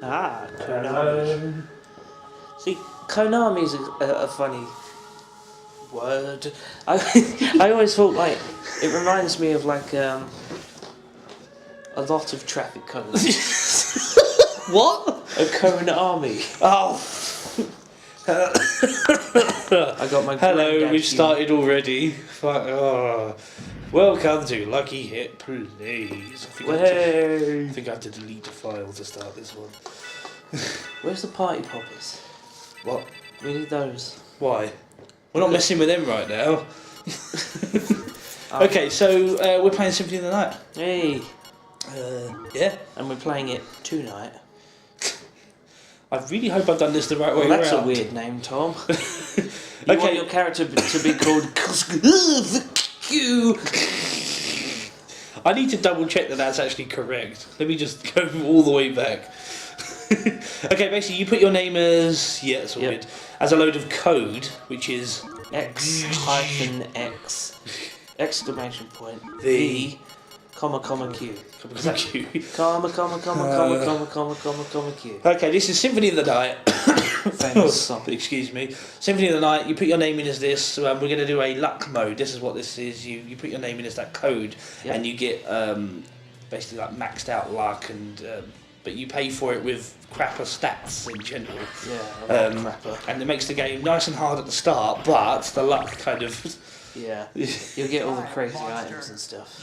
Ah, Konami. See, Konami's a funny word. I always thought like it reminds me of like a lot of traffic cones. What? A cone army. Oh. I got my. Hello, we've started already. Welcome to Lucky Hit Plays. I think I have to delete a file to start this one. Where's the party poppers? What? We need those. Why? We're not messing with them right now. Okay, so we're playing Symphony of the Night. Hey. Yeah. And we're playing it tonight. I really hope I've done this the right way That's around. a weird name, Tom. You want your character to be called you. I need to double check that that's actually correct. Let me just go all the way back. Okay, basically you put your name as it's all good. As a load of code, which is X-X exclamation point V comma Q. Comma Q. Okay, this is Symphony of the Night. Famous song. Excuse me. Symphony of the Night, you put your name in as this. We're going to do a luck mode. This is what this is. You put your name in as that code, and you get basically like maxed out luck, and but you pay for it with crapper stats in general. Yeah, crapper. And it makes the game nice and hard at the start, but the luck kind of... Yeah, you'll get all the crazy items and stuff.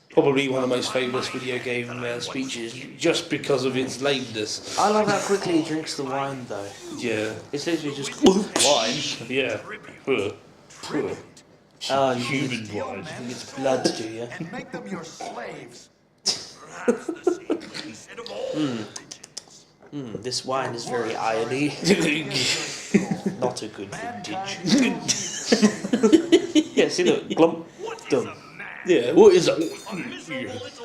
Probably one of the most famous video game speeches, just because of its lameness. I love how quickly he drinks the wine, though. Yeah. It's literally just wine. Yeah. Oh, human wine. You think it's blood, do you? And make them your slaves. This wine is very irony. Not a good vintage. Yeah, see, look, glump, done. Yeah, what is it?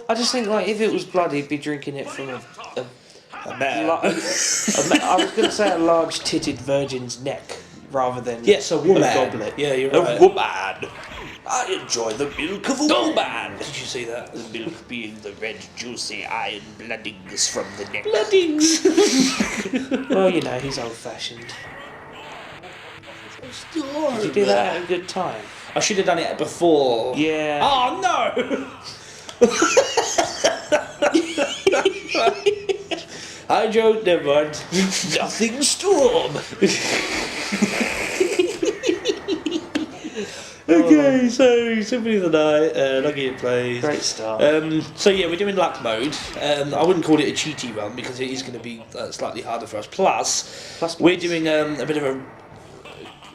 I just think, like, if it was blood, he'd be drinking it from A man. I was going to say a large-titted virgin's neck, rather than Yes, a woman. a goblet. Yeah, you're right. A woman. I enjoy the milk of a woman. Did you see that? The milk being the red, juicy iron bloodings from the neck. Bloodings. Well, you know, he's old-fashioned. Did you do that at a good time? I should have done it before. Yeah. Oh no! I joke, never mind. Nothing storm. Okay, so Symphony of the Night, Lucky It Plays. Great start. So yeah, we're doing luck mode. I wouldn't call it a cheaty run because it is going to be slightly harder for us. Plus we're doing a bit of a...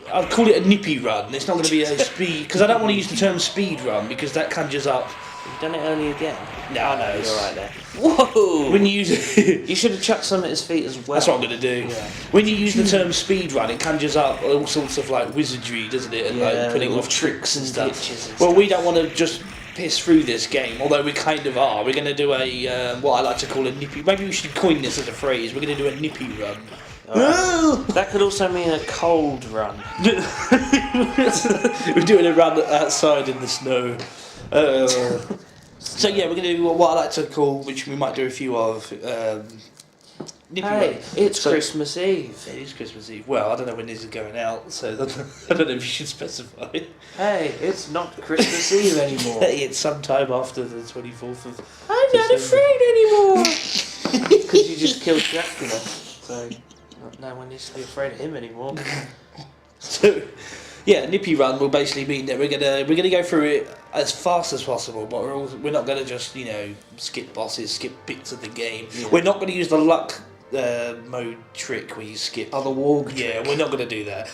I'd call it a nippy run. It's not going to be a speed... Because I don't want to use the term speed run because that conjures up... You've done it early again. No, no. You're right there. Whoa! When you use... You should have chucked some at his feet as well. That's what I'm going to do. Yeah. When you use the term speed run, it conjures up all sorts of like wizardry, doesn't it? And like putting off tricks and stuff. Well, we don't want to just piss through this game, although we kind of are. We're going to do a what I like to call a nippy... Maybe we should coin this as a phrase. We're going to do a nippy run. That could also mean a cold run. We're doing a run outside in the snow. So yeah, we're going to do what I like to call, which we might do a few of, nippy run. It's Christmas Eve. It is Christmas Eve. Well, I don't know when this is going out, so I don't know if you should specify. Hey, it's not Christmas Eve anymore. It's sometime after the 24th of I'm not afraid anymore! Because you just killed Dracula. So, no one needs to be afraid of him anymore. So, yeah, nippy run will basically mean that we're gonna go through it as fast as possible, but we're not gonna just skip bosses, skip bits of the game. Yeah. We're not gonna use the luck mode trick where you skip. Oh, the warg trick. Yeah, we're not gonna do that.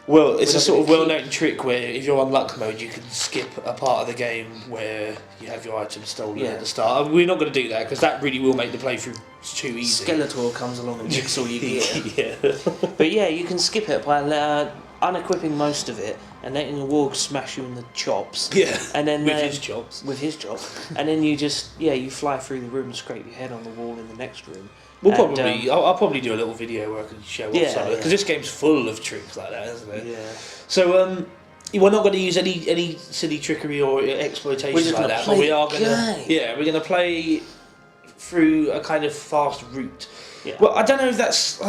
Well, it's a sort of well-known trick where if you're on luck mode, you can skip a part of the game where you have your items stolen at the start. We're not going to do that because that really will make the playthrough too easy. Skeletor comes along and takes all you get. Yeah. But yeah, you can skip it by unequipping most of it and letting the warg smash you in the chops. Yeah. And then with his chops. With his chops. And then you just you fly through the room and scrape your head on the wall in the next room. I'll probably do a little video where I can show off some of it because this game's full of tricks like that, isn't it? Yeah. So we're not going to use any silly trickery or exploitation like that, but we are going to we're going to play through a kind of fast route. Yeah. Well, I don't know if that's...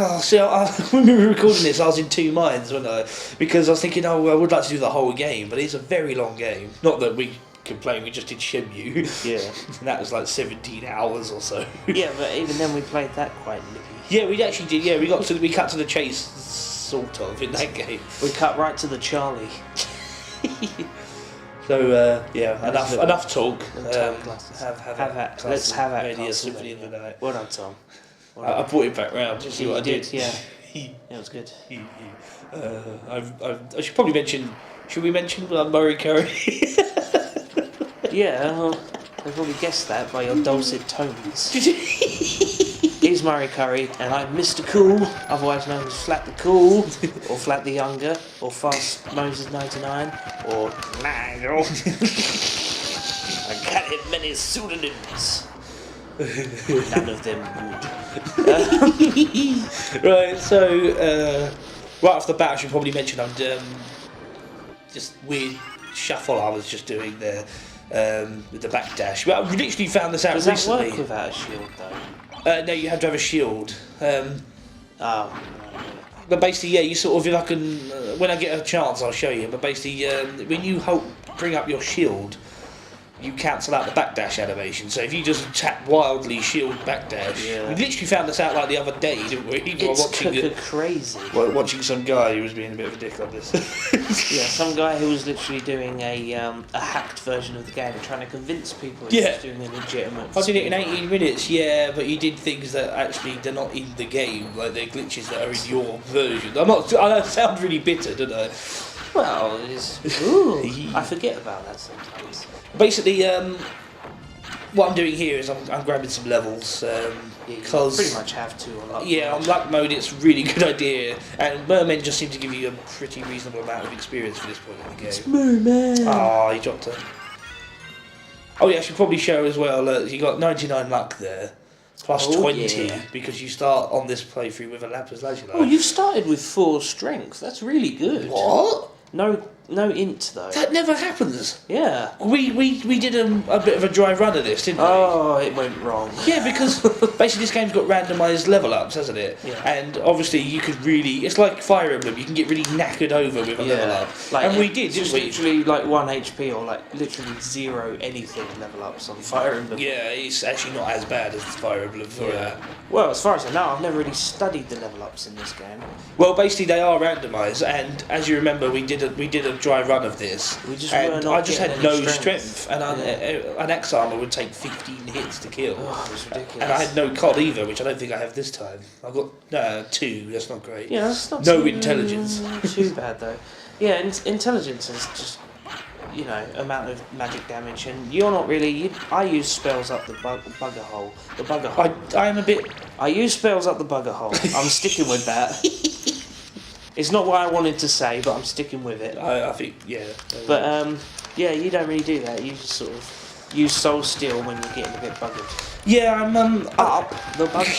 when we were recording this, I was in two minds, wasn't I? Because I was thinking, I would like to do the whole game, but it's a very long game. Not that we complain, we just did Shenmue. Yeah. And that was like 17 hours or so. Yeah, but even then we played that quite nippy. Yeah, we actually did. Yeah, we cut to the chase, sort of, in that game. We cut right to the Charlie. So enough talk. Let's have that. Castlevania Symphony of the Night. Well done, Tom. I brought it back round to see what I did. Yeah. Yeah, it was good. I should probably mention. Should we mention Murray Curry? Yeah, well, they probably guessed that by your dulcet tones. He's Murray Curry, and I'm Mr. Cool, otherwise known as Flat the Cool, or Flat the Younger, or Fast Moses 99, or Nigel. I carry many pseudonyms. None of them good. Right, so right off the bat, I should probably mention I'm just weird shuffle I was just doing there with the backdash. Well, I literally found this out Does recently. that work without a shield, though? No, you have to have a shield. Oh. But basically, yeah, you sort of, if I can, when I get a chance, I'll show you. But basically, when you bring up your shield, you cancel out the backdash animation. So if you just tap wildly shield backdash, we literally found this out like the other day, didn't we? It's crazy. Watching some guy who was being a bit of a dick on this. Yeah, some guy who was literally doing a hacked version of the game, trying to convince people he was doing a legitimate. I did it in 18 minutes, yeah, but you did things that actually they're not in the game, like they're glitches that are in your version. I sound really bitter, don't I? Well, I forget about that sometimes. Basically, what I'm doing here is I'm grabbing some levels because you pretty much have to on luck. Yeah, on luck mode it's a really good idea, and Mermen just seem to give you a pretty reasonable amount of experience for this point in the game. It's Merman. Ah, he dropped her. Oh yeah, I should probably show as well that you got 99 luck there, plus 20 because you start on this playthrough with a lapis lazuli. Oh, you've started with 4 strength. That's really good. What? No int though. That never happens. Yeah. We did a bit of a dry run of this, didn't we? Oh, it went wrong. Yeah, because basically this game's got randomised level ups, hasn't it? Yeah. And obviously you could really, it's like Fire Emblem, you can get really knackered over with a level up. And we did, just literally like 1 HP or like literally 0 anything level ups on Fire Emblem. Yeah, it's actually not as bad as Fire Emblem for that. Well, as far as I know, I've never really studied the level ups in this game. Well, basically they are randomised, and as you remember, we did a dry run of this. I just had no strength, and an X armor would take 15 hits to kill. Oh, it was ridiculous. And I had no COD either, which I don't think I have this time. I've got 2. That's not great. Yeah, that's not no intelligence. Too bad though. Yeah, intelligence is just amount of magic damage, and you're not really. I use spells up the bugger hole. The bugger hole. I use spells up the bugger hole. I'm sticking with that. It's not what I wanted to say, but I'm sticking with it. I think, yeah. But you don't really do that. You just sort of use soul steel when you're getting a bit buggered. Yeah, I'm up the bugger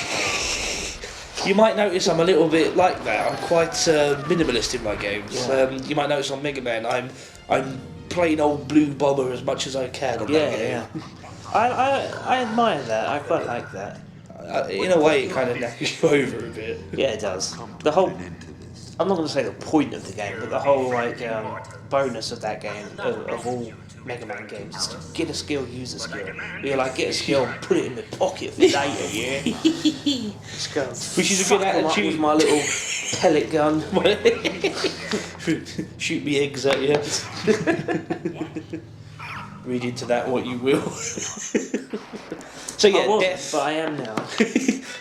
hole. You might notice I'm a little bit like that. I'm quite minimalist in my games. Yeah. You might notice on Mega Man, I'm playing old Blue Bomber as much as I can on that game. Yeah. I admire that. I quite like that. In a way, it kind of knackers you over a bit. Yeah, it does. The whole. I'm not going to say the point of the game, but the whole bonus of that game, of all Mega Man games, is to get a skill, use a skill. You're like, get a skill, put it in my pocket for later, yeah? Just go, which is a good attitude. With my little pellet gun. Shoot me eggs at you. Read into that what you will. So yeah, Death. But I am now.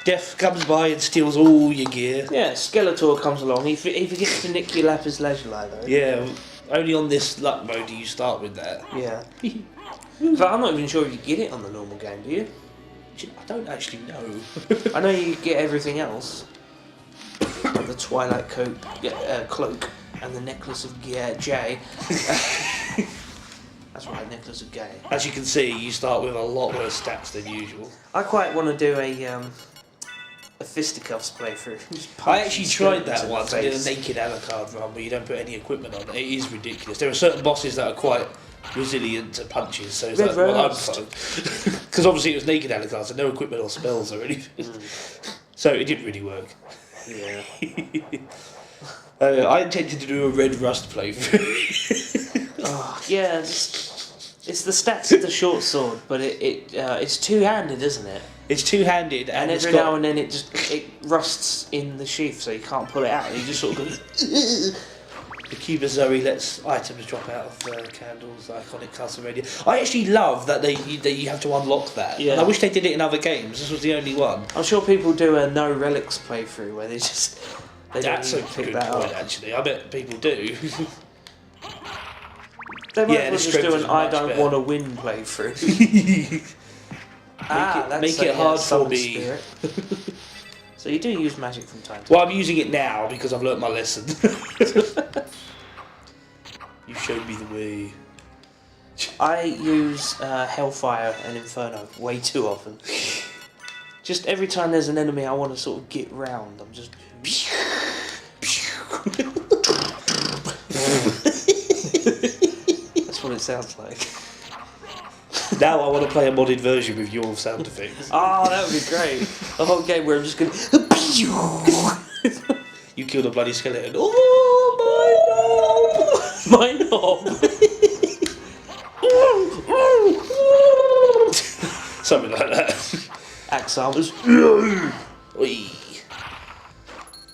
Death comes by and steals all your gear. Yeah, Skeletor comes along. He forgets to nick your lapis lazuli though. Yeah, only on this luck mode do you start with that. Yeah. But I'm not even sure if you get it on the normal game, do you? I don't actually know. I know you get everything else. Like the Twilight cloak and the necklace of Jay. That's right, necklace of Gay. As you can see, you start with a lot worse stats than usual. I quite want to do a fisticuffs playthrough. I actually tried that once. I did a naked Alucard run where you don't put any equipment on. It is ridiculous. There are certain bosses that are quite resilient to punches, so it's like, well, I'm fine. Because obviously it was naked Alucard, so no equipment or spells or anything. So it didn't really work. Yeah. I intended to do a Red Rust playthrough. Yeah, it's the stats of the short sword, but it's two-handed, isn't it? It's two-handed, and every now and then it rusts in the sheath, so you can't pull it out. And you just sort of go. The Cube of Zoe lets items drop out of candles, iconic Castlevania. I actually love that you have to unlock that. Yeah. And I wish they did it in other games. This was the only one. I'm sure people do a no relics playthrough where they That's a good point, actually. I bet people do. They might just do an I don't want to win playthrough. Make it hard for me. So you do use magic from time to time. Well, I'm using it now because I've learnt my lesson. You showed me the way. I use Hellfire and Inferno way too often. Just every time there's an enemy I want to sort of get round, I'm just... That's what it sounds like. Now I want to play a modded version with your sound effects. Oh, that would be great. A whole game where I'm just going... You killed a bloody skeleton. Oh, my knob! My knob! Something like that. Axe armors.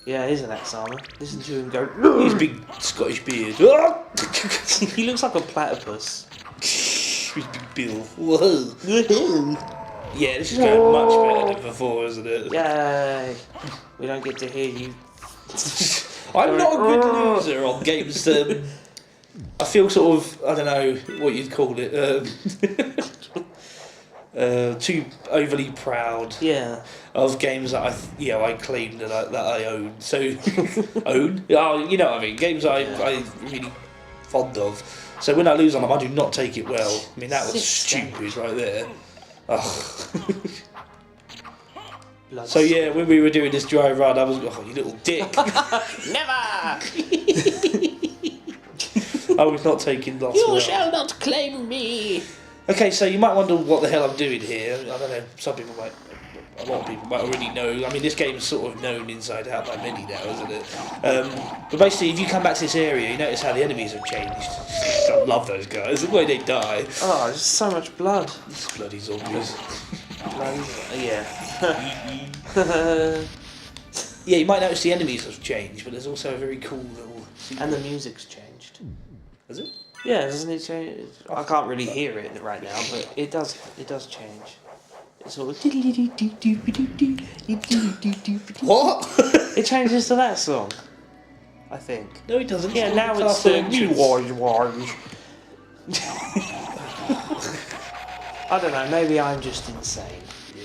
Yeah, he's an axe armor. Listen to him go... His big Scottish beard. He looks like a platypus. His big bill. Whoa. Yeah, this is going much better than before, isn't it? Yay! We don't get to hear you. I'm not a good loser on games. I feel sort of, I don't know what you'd call it, too overly proud. Yeah. Of games that I claim that I own. So own? Oh, you know what I mean. Games I'm really fond of. So when I lose on them, I do not take it well. I mean, that was stupid right there. So yeah, when we were doing this dry run, I was, oh, you little dick. Never! I was not taking loss. You shall not claim me! Okay, so you might wonder what the hell I'm doing here. I don't know, a lot of people might already know. I mean, this game's sort of known inside out by many now, isn't it? But basically, if you come back to this area, you notice how the enemies have changed. I love those guys, the way they die. Oh, there's so much blood. These bloody zombies. Yeah. Yeah, you might notice the enemies have changed, but there's also a very cool little... And the music's changed. Has it? Yeah, doesn't it change? I can't really hear it right now, but it does change. It's sort of... What? It changes to that song, I think. No, it doesn't. Yeah, now it's the... I don't know, maybe I'm just insane. Yeah.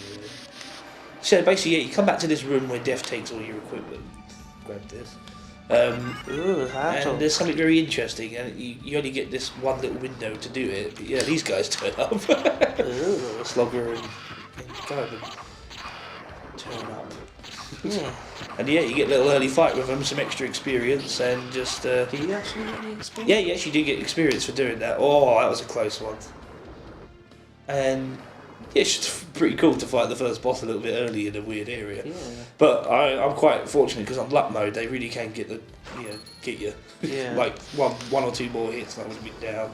So basically, yeah, you come back to this room where death takes all your equipment. Grab this. Ooh, and there's something very interesting, and you only get this one little window to do it. But yeah, these guys turn up. Slogger and Carbon turn up. Yeah. And yeah, you get a little early fight with them, some extra experience, and just... Do you actually get any experience? Yeah, you actually do get experience for doing that. Oh, that was a close one. And yeah, it's just pretty cool to fight the first boss a little bit early in a weird area. Yeah. But I'm quite fortunate because on luck mode they really can get you. Yeah. Like one or two more hits and I would have been down.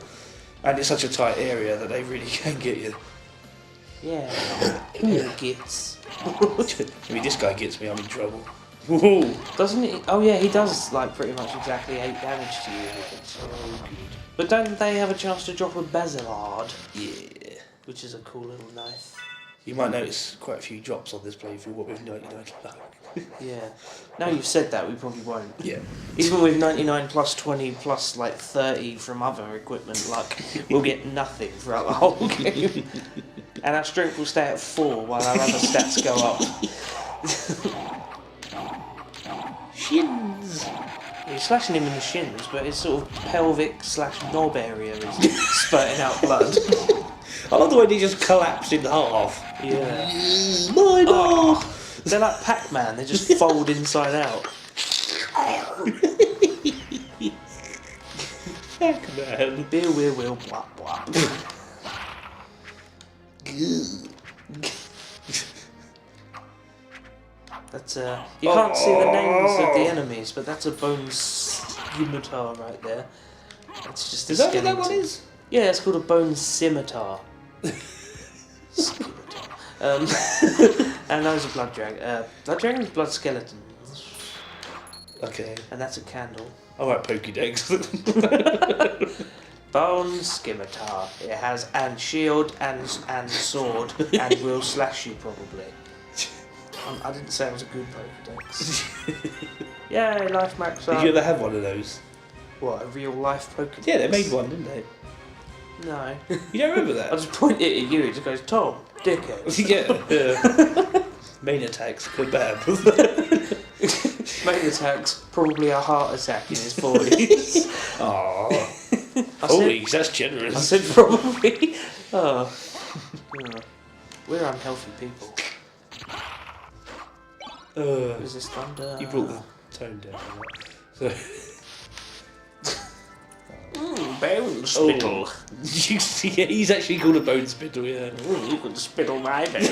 And it's such a tight area that they really can get you. Yeah. Who gets? I mean, this guy gets me, I'm in trouble. Woohoo! Doesn't he? Oh yeah, he does like pretty much exactly 8 damage to you. Oh, good. But don't they have a chance to drop a Basilard? Yeah. Which is a cool little knife. You might notice quite a few drops on this playthrough, what with 99 luck. Yeah. Now you've said that, we probably won't. Yeah. Even with 99 plus 20 plus like 30 from other equipment luck, we'll get nothing throughout the whole game. And our strength will stay at 4 while our other stats go up. Shins! You're slashing him in the shins, but his sort of pelvic / knob area is spurting out blood. I love the way they just collapse in half. Yeah. My knob! They're like Pac-Man, they just fold inside out. Pac-Man. Bill, will, blah, blah. That's you can't see the names of the enemies, but that's a bone scimitar right there. That's just Is that what that one is? Yeah, it's called a bone scimitar. Scimitar. And those are blood dragons. Blood dragons, blood skeletons. Okay. And that's a candle. I like Pokédex. Bone scimitar. It has and shield and sword and will slash you probably. I didn't say it was a good Pokédex. Yay, life max up. Did you ever have one of those? What, a real life Pokédex? Yeah, they made one, didn't they? No. You don't remember that? I just point it at you, it just goes, Tom, dickhead. Yeah. Main attacks, kebab. Main attacks, probably a heart attack in his 40s. Aww. 40s, that's generous. I said probably. Oh. We're unhealthy people. Is this thunder? You brought the tone down on that. So. Bone spittle. You see, he's actually called a bone spittle, yeah. You can spittle my bone.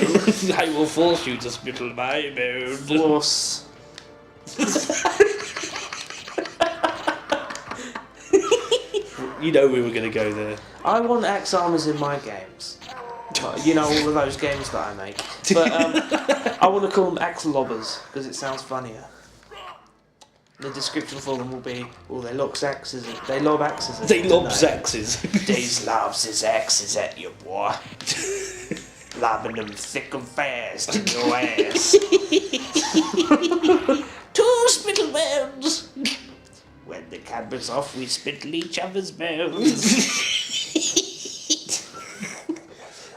I will force you to spittle my bone. Force. You know we were going to go there. I want axe armors in my games. You know, all of those games that I make. But I want to call them axe lobbers because it sounds funnier. The description for them will be, well, they lob axes. They lob axes. They lob axes. These lobs his axes at you, boy. Lobbing them thick and fast in your ass. 2 spittle bones. When the camera's off, we spittle each other's bones.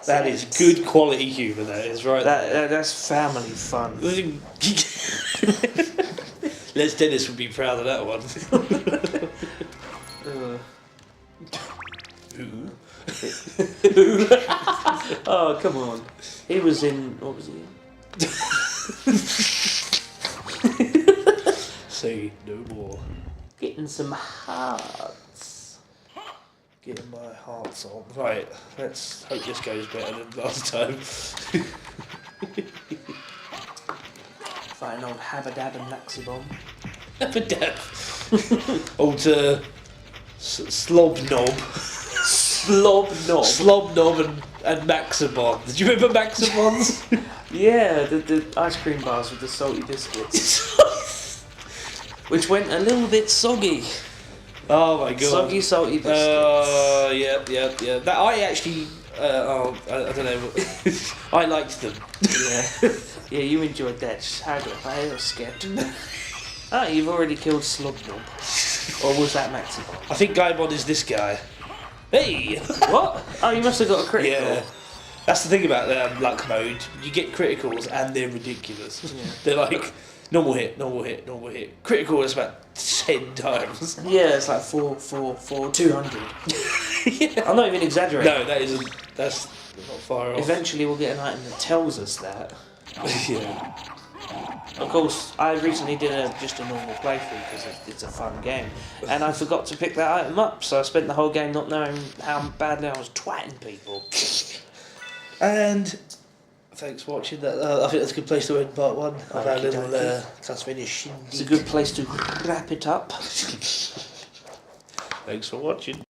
That is good quality humour, that is, right? That's family fun. Les Dennis would be proud of that one. Oh, come on. He was in... What was he in? Say no more. Getting some hearts. Getting my hearts on. Right, let's hope this goes better than last time. Fighting old Habadab and Maxibon. Habadab. Old Slobnob. Slobnob and Maxibon. Did you remember Maxibons? Yeah, the ice cream bars with the salty biscuits. Which went a little bit soggy. Oh my god. Soggy, salty biscuits. Yeah. That I actually, I don't know. I liked them. Yeah. Yeah, you enjoyed that. I was scared. Ah, you've already killed Slobnob. Or was that Maxibon? I think Gaimon is this guy. Hey! What? Oh, you must have got a critical. Yeah. That's the thing about luck mode. You get criticals and they're ridiculous. Yeah. They're like normal hit. Critical is about 10 times. Yeah, it's like 4, 200. Yeah. I'm not even exaggerating. No, that's not far off. Eventually we'll get an item that tells us that. Yeah. Of course, I recently did just a normal playthrough because it's a fun game, and I forgot to pick that item up, so I spent the whole game not knowing how badly I was twatting people. And thanks for watching that. I think that's a good place to end part 1 of our little Castlevania Symphony. It's a good place to wrap it up. Thanks for watching.